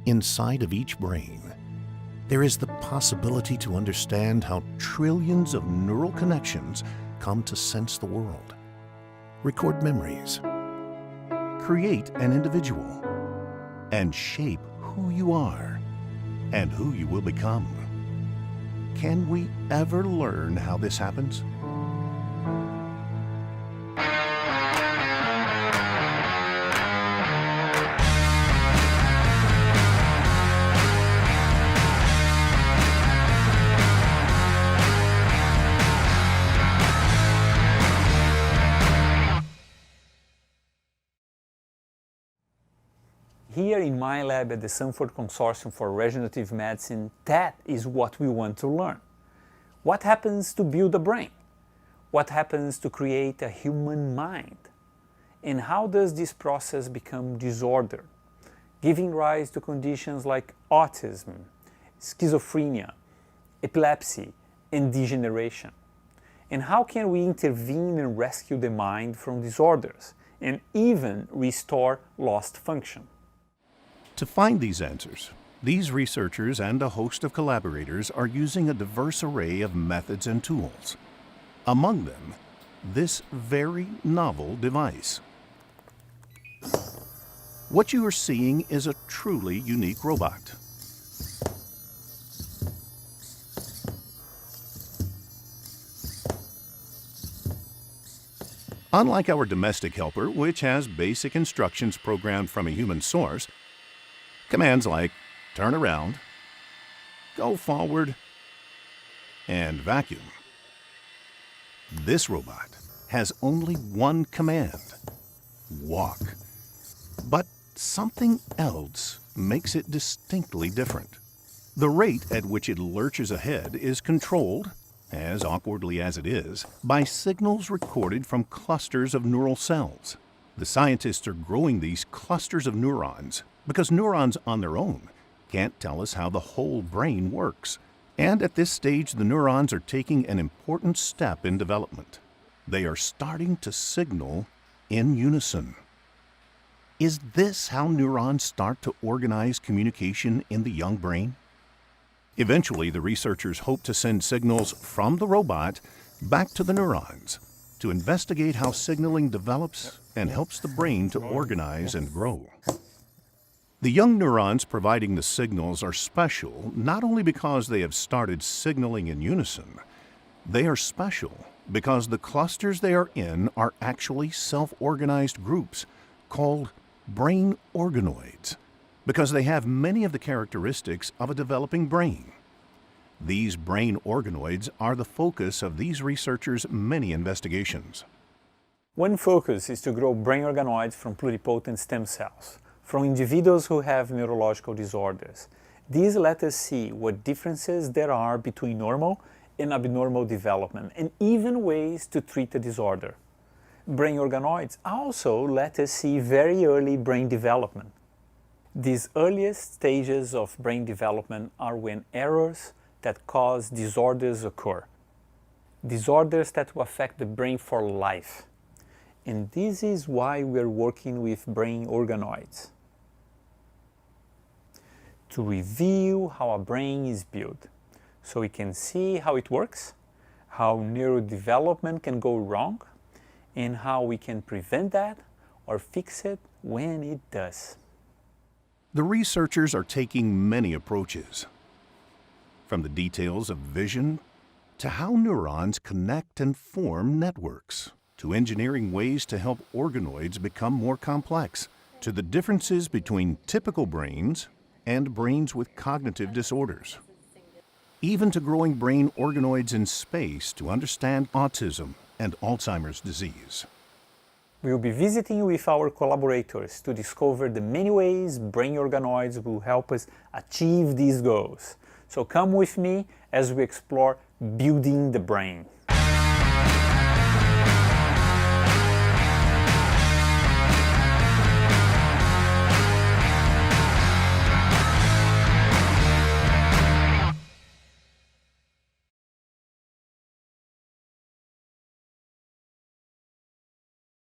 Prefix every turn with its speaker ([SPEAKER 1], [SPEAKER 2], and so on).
[SPEAKER 1] Inside of each brain, there is the possibility to understand how trillions of neural connections come to sense the world, record memories, create an individual, and shape who you are and who you will become. Can we ever learn how this happens?
[SPEAKER 2] Here in my lab at the Sanford Consortium for Regenerative Medicine, that is what we want to learn. What happens to build a brain? What happens to create a human mind? And how does this process become disordered, giving rise to conditions like autism, schizophrenia, epilepsy, and degeneration? And how can we intervene and rescue the mind from disorders, and even restore lost function?
[SPEAKER 1] To find these answers, these researchers and a host of collaborators are using a diverse array of methods and tools. Among them, this very novel device. What you are seeing is a truly unique robot. Unlike our domestic helper, which has basic instructions programmed from a human source, commands like turn around, go forward, and vacuum. This robot has only one command: walk. But something else makes it distinctly different. The rate at which it lurches ahead is controlled, as awkwardly as it is, by signals recorded from clusters of neural cells. The scientists are growing these clusters of neurons because neurons on their own can't tell us how the whole brain works. And at this stage, the neurons are taking an important step in development. They are starting to signal in unison. Is this how neurons start to organize communication in the young brain? Eventually, the researchers hope to send signals from the robot back to the neurons to investigate how signaling develops and helps the brain to organize and grow. The young neurons providing the signals are special not only because they have started signaling in unison, they are special because the clusters they are in are actually self-organized groups called brain organoids, because they have many of the characteristics of a developing brain. These brain organoids are the focus of these researchers' many investigations.
[SPEAKER 2] One focus is to grow brain organoids from pluripotent stem cells, from individuals who have neurological disorders. These let us see what differences there are between normal and abnormal development, and even ways to treat the disorder. Brain organoids also let us see very early brain development. These earliest stages of brain development are when errors that cause disorders occur. Disorders that will affect the brain for life. And this is why we're working with brain organoids. To reveal how a brain is built, so we can see how it works, how neurodevelopment can go wrong, and how we can prevent that or fix it when it does.
[SPEAKER 1] The researchers are taking many approaches, from the details of vision to how neurons connect and form networks, to engineering ways to help organoids become more complex, to the differences between typical brains and brains with cognitive disorders, even to growing brain organoids in space to understand autism and Alzheimer's disease.
[SPEAKER 2] We will be visiting with our collaborators to discover the many ways brain organoids will help us achieve these goals. So come with me as we explore building the brain.